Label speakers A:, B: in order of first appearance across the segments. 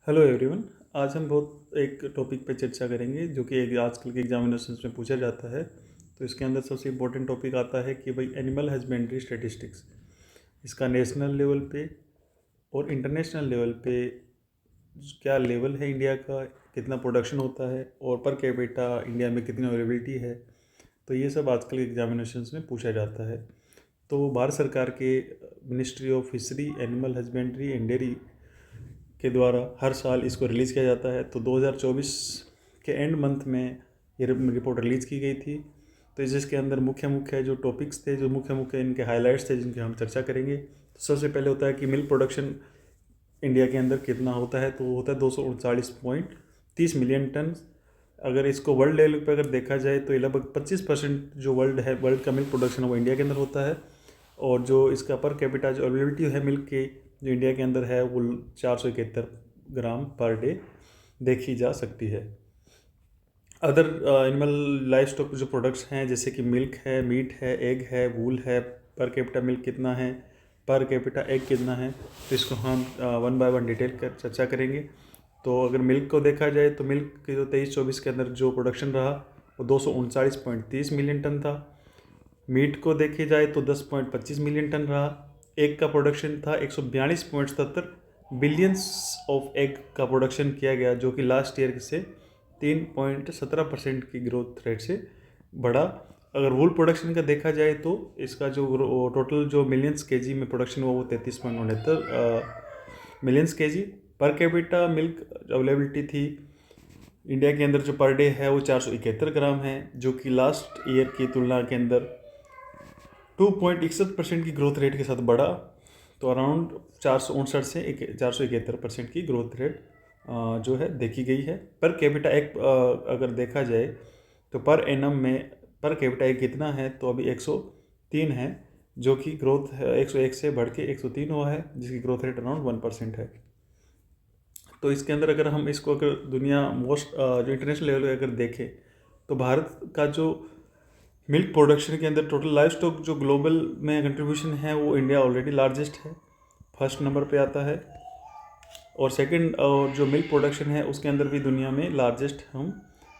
A: Hello everyone. आज हम बहुत एक टॉपिक पे चर्चा करेंगे जो कि एक आजकल के एग्जामिनेशंस में पूछा जाता है। तो इसके अंदर सबसे इम्पोर्टेंट टॉपिक आता है कि भाई एनिमल हस्बेंड्री स्टैटिस्टिक्स। इसका नेशनल लेवल पे और इंटरनेशनल लेवल पे क्या लेवल है इंडिया का, कितना प्रोडक्शन होता है और पर कैपिटा इंडिया में कितनी अवेलेबिलिटी है। तो ये सब आजकल के एग्जामिनेशंस में पूछा जाता है। तो भारत सरकार के ministry of fishery, animal husbandry and dairy के द्वारा हर साल इसको रिलीज़ किया जाता है। तो 2024 के एंड मंथ में ये रिपोर्ट रिलीज़ की गई थी। तो जिसके अंदर मुख्य मुख्य जो टॉपिक्स थे, जो मुख्य मुख्य इनके हाइलाइट्स थे जिनकी हम चर्चा करेंगे। तो सबसे पहले होता है कि मिल्क प्रोडक्शन इंडिया के अंदर कितना होता है। तो वो होता है 239.30 मिलियन टन। अगर इसको वर्ल्ड लेवल पे अगर देखा जाए तो ये लगभग 25% जो वर्ल्ड का मिल्क प्रोडक्शन है वो इंडिया के अंदर होता है। और जो इसका पर कैपिटा जो अवेलेबिलिटी है मिल्क की जो इंडिया के अंदर है वो 471 ग्राम पर डे देखी जा सकती है। अदर एनिमल लाइफ स्टॉक जो प्रोडक्ट्स हैं जैसे कि मिल्क है, मीट है, एग है, वूल है, पर कैपिटा मिल्क कितना है, पर कैपिटा एग कितना है, तो इसको हम वन बाय वन डिटेल कर चर्चा करेंगे। तो अगर मिल्क को देखा जाए तो मिल्क के जो 23-24 के अंदर जो प्रोडक्शन रहा वो 239.30 मिलियन टन था। मीट को देखे जाए तो 10.25 मिलियन टन रहा। एग का प्रोडक्शन था 142.77 बिलियंस ऑफ एग का प्रोडक्शन किया गया, जो कि लास्ट ईयर से 3.17% की ग्रोथ रेट से बढ़ा। अगर वूल प्रोडक्शन का देखा जाए तो इसका जो टोटल जो मिलियंस केजी में प्रोडक्शन हुआ वो 33.69 millions KG. Per capita milk availability थी इंडिया के अंदर जो पर डे है वो 471 ग्राम है, जो कि लास्ट ईयर की तुलना के अंदर 2.61% की ग्रोथ रेट के साथ बढ़ा। तो अराउंड 459 से 471% की ग्रोथ रेट जो है देखी गई है। पर कैपिटा एक अगर देखा जाए तो पर एनम में पर कैपिटा एक कितना है तो अभी 103 है, जो कि ग्रोथ 101 से बढ़ के 103 हुआ है, जिसकी ग्रोथ रेट अराउंड 1% है। तो इसके अंदर अगर हम इसको अगर दुनिया मोस्ट जो इंटरनेशनल लेवल पर अगर देखें तो भारत का जो मिल्क प्रोडक्शन के अंदर टोटल लाइव स्टॉक जो ग्लोबल में कंट्रीब्यूशन है वो इंडिया ऑलरेडी लार्जेस्ट है, फर्स्ट नंबर पे आता है। और सेकंड जो मिल्क प्रोडक्शन है उसके अंदर भी दुनिया में लार्जेस्ट हम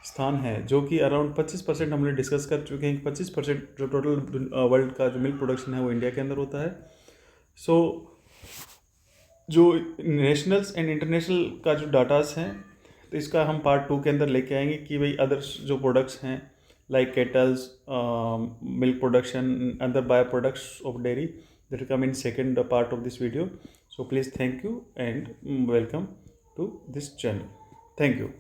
A: स्थान है, जो कि अराउंड 25% हमने डिस्कस कर चुके हैं कि 25% जो टोटल वर्ल्ड का जो मिल्क प्रोडक्शन है वो इंडिया के अंदर होता है। सो जो नेशनल्स एंड इंटरनेशनल का जो डाटास हैं तो इसका हम पार्ट 2 के अंदर लेके आएंगे कि भाई अदर्स जो प्रोडक्ट्स हैं like kettles, milk production, other bioproducts of dairy that come in second part of this video. So please thank you and welcome to this channel. Thank you.